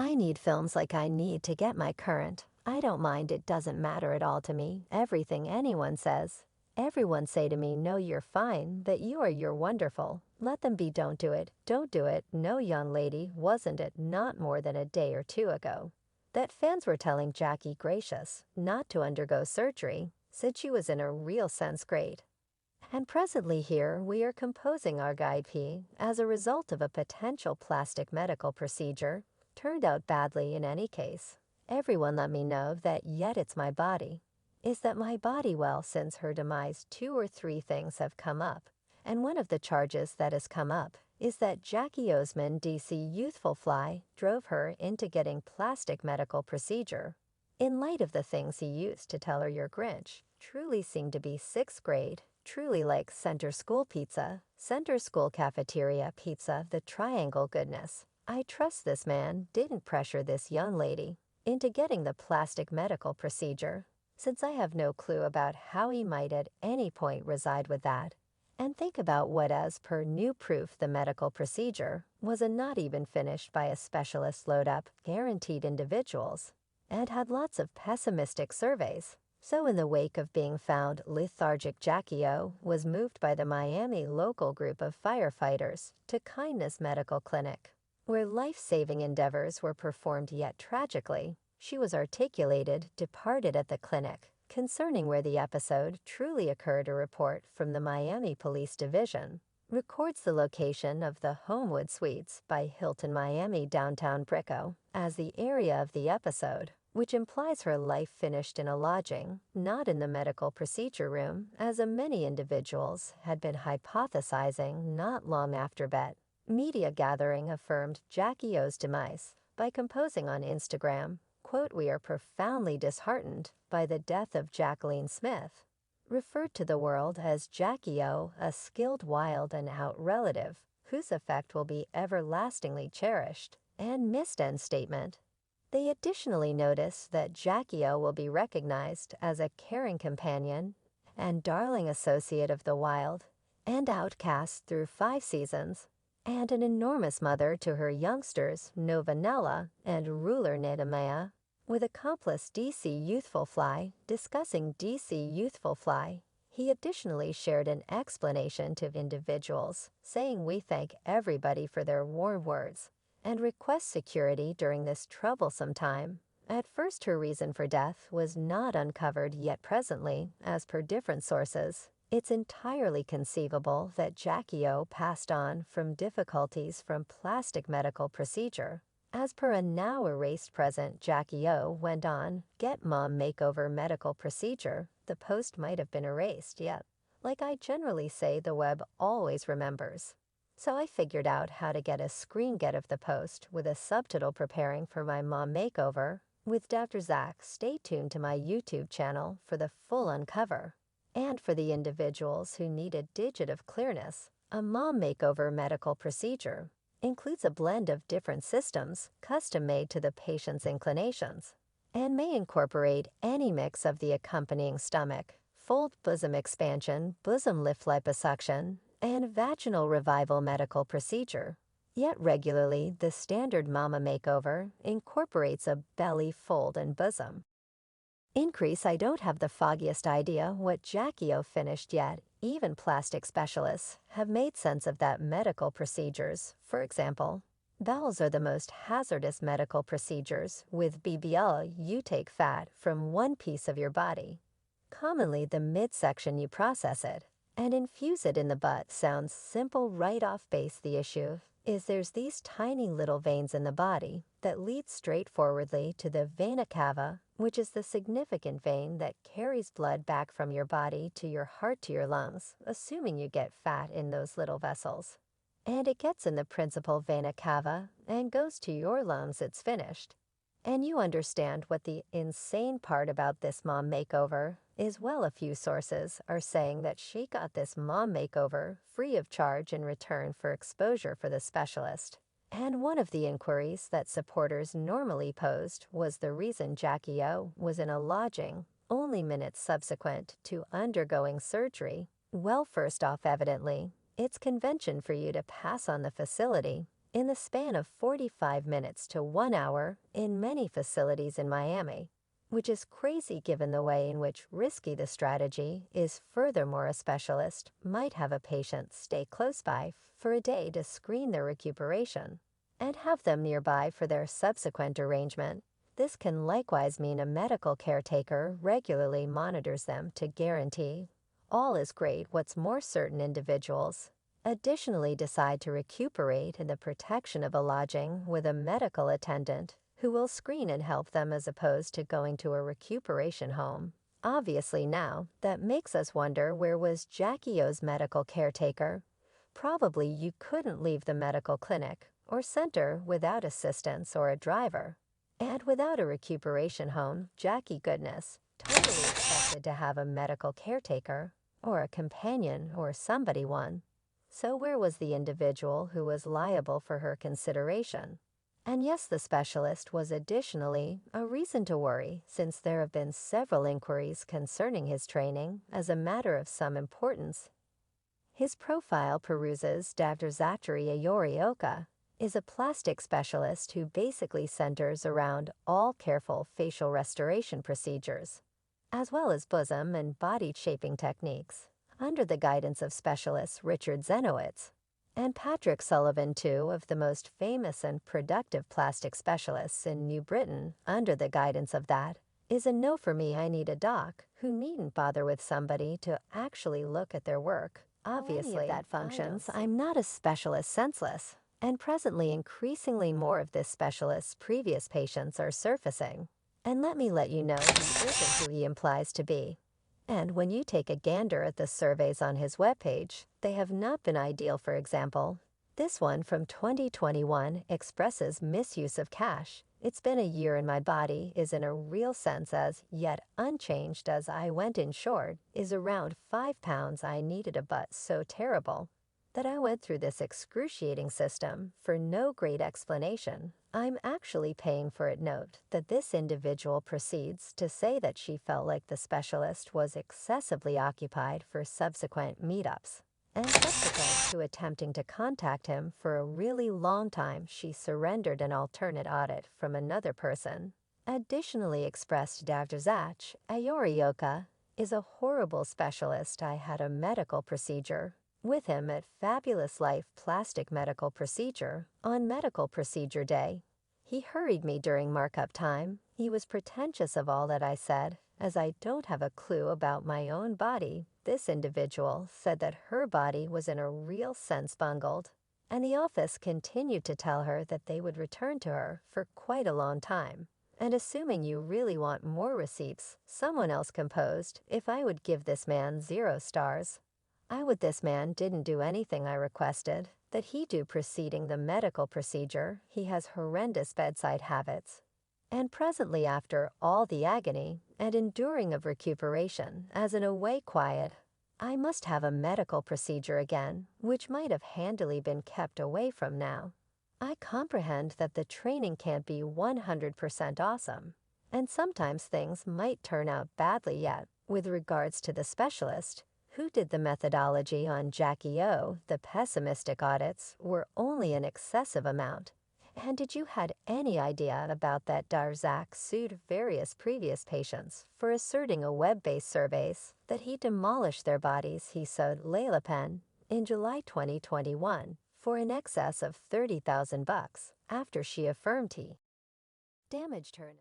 I need films like I need to get my current. I don't mind, it doesn't matter at all to me, everything anyone says. Everyone say to me, no, you're fine, that you're wonderful. Let them be, don't do it, don't do it. No, young lady, wasn't it not more than a day or two ago that fans were telling Jackie gracious not to undergo surgery, said she was in a real sense great. And presently here we are composing our guide P as a result of a potential plastic medical procedure, turned out badly in any case. Everyone let me know that yet it's my body. Is that my body? Well, since her demise 2 or 3 things have come up, and one of the charges that has come up is that Jackie Osman DC Youthful Fly drove her into getting plastic medical procedure. In light of the things he used to tell her your Grinch truly seemed to be 6th grade, truly like center school pizza, center school cafeteria pizza, the triangle goodness. I trust this man didn't pressure this young lady into getting the plastic medical procedure, since I have no clue about how he might at any point reside with that. And think about what, as per new proof, the medical procedure was a not even finished by a specialist load-up, guaranteed individuals, and had lots of pessimistic surveys. So in the wake of being found lethargic, Jackie O was moved by the Miami local group of firefighters to Kindness Medical Clinic, where life-saving endeavors were performed, yet tragically, she was articulated, departed at the clinic. Concerning where the episode truly occurred, a report from the Miami Police Division records the location of the Homewood Suites by Hilton Miami downtown Brico as the area of the episode, which implies her life finished in a lodging, not in the medical procedure room, as many individuals had been hypothesizing not long after bet. Media gathering affirmed Jackie O's demise by composing on Instagram, quote, "We are profoundly disheartened by the death of Jacqueline Smith," referred to the world as Jackie O, a skilled, wild, and out relative whose effect will be everlastingly cherished, and missed end statement. They additionally notice that Jackie O will be recognized as a caring companion and darling associate of the wild and outcast through 5 seasons, and an enormous mother to her youngsters Novanella and ruler Nedamea, with accomplice DC Youthful Fly. Discussing DC Youthful Fly, he additionally shared an explanation to individuals, saying, "We thank everybody for their warm words and request security during this troublesome time." At first, her reason for death was not uncovered, yet presently, as per different sources, it's entirely conceivable that Jackie O passed on from difficulties from plastic medical procedure. As per a now erased present, Jackie O went on, "Get mom makeover medical procedure." The post might have been erased, yet, like I generally say, the web always remembers. So I figured out how to get a screen get of the post with a subtitle preparing for my mom makeover with Dr. Zach. Stay tuned to my YouTube channel for the full uncover. And for the individuals who need a digit of clearness, a mom makeover medical procedure includes a blend of different systems custom-made to the patient's inclinations and may incorporate any mix of the accompanying stomach, fold bosom expansion, bosom lift liposuction, and vaginal revival medical procedure. Yet regularly, the standard mama makeover incorporates a belly fold and bosom increase. I don't have the foggiest idea what Jackie O finished yet. Even plastic specialists have made sense of that medical procedures. For example, bowels are the most hazardous medical procedures. With BBL, you take fat from one piece of your body, commonly the midsection. You process it and infuse it in the butt. Sounds simple right off base. The issue is there's these tiny little veins in the body that lead straightforwardly to the vena cava, which is the significant vein that carries blood back from your body to your heart to your lungs, assuming you get fat in those little vessels. And it gets in the principal vena cava and goes to your lungs. It's finished. And you understand what the insane part about this mom makeover is. Well, a few sources are saying that she got this mom makeover free of charge in return for exposure for the specialist. And one of the inquiries that supporters normally posed was the reason Jackie O was in a lodging only minutes subsequent to undergoing surgery. Well, first off, evidently, it's convention for you to pass on the facility in the span of 45 minutes to 1 hour in many facilities in Miami, which is crazy given the way in which risky the strategy is. Furthermore, a specialist might have a patient stay close by for a day to screen their recuperation and have them nearby for their subsequent arrangement. This can likewise mean a medical caretaker regularly monitors them to guarantee all is great. What's more, certain individuals additionally decide to recuperate in the protection of a lodging with a medical attendant who will screen and help them as opposed to going to a recuperation home. Obviously now, that makes us wonder, where was Jackie O's medical caretaker? Probably you couldn't leave the medical clinic or center without assistance or a driver. And without a recuperation home, Jackie goodness totally expected to have a medical caretaker or a companion or somebody one. So where was the individual who was liable for her consideration? And yes, the specialist was additionally a reason to worry, since there have been several inquiries concerning his training as a matter of some importance. His profile peruses. Dr. Zachary Ayorioka is a plastic specialist who basically centers around all careful facial restoration procedures, as well as bosom and body shaping techniques, under the guidance of specialists Richard Zenowitz and Patrick Sullivan, two of the most famous and productive plastic specialists in New Britain. Under the guidance of that is a no for me. I need a doc who needn't bother with somebody to actually look at their work. Obviously, that functions. I'm not a specialist senseless, and presently increasingly more of this specialist's previous patients are surfacing. And let me let you know, he isn't who he implies to be. And when you take a gander at the surveys on his webpage, they have not been ideal. For example, this one from 2021 expresses misuse of cash. It's been a year and my body is in a real sense as yet unchanged as I went. In short, is around 5 pounds. I needed a butt so terrible that I went through this excruciating system for no great explanation. I'm actually paying for it. Note that this individual proceeds to say that she felt like the specialist was excessively occupied for subsequent meetups, and subsequent to attempting to contact him for a really long time, she surrendered an alternate audit from another person. Additionally expressed, Dr. Zach Ayorioka is a horrible specialist. I had a medical procedure with him at Fabulous Life Plastic Medical Procedure on medical procedure day. He hurried me during markup time. He was pretentious of all that I said, as I don't have a clue about my own body. This individual said that her body was in a real sense bungled, and the office continued to tell her that they would return to her for quite a long time. And assuming you really want more receipts, someone else composed if I would give this man 0 stars. I would. This man didn't do anything I requested that he do preceding the medical procedure. He has horrendous bedside habits. And presently, after all the agony and enduring of recuperation, as in a way quiet, I must have a medical procedure again, which might have handily been kept away from now. I comprehend that the training can't be 100% awesome, and sometimes things might turn out badly. Yet, with regards to the specialist who did the methodology on Jackie O, the pessimistic audits were only an excessive amount. And did you had any idea about that? Darzak sued various previous patients for asserting a web-based surveys that he demolished their bodies. He sued Layla Penn in July 2021 for in excess of $30,000 after she affirmed he damaged her.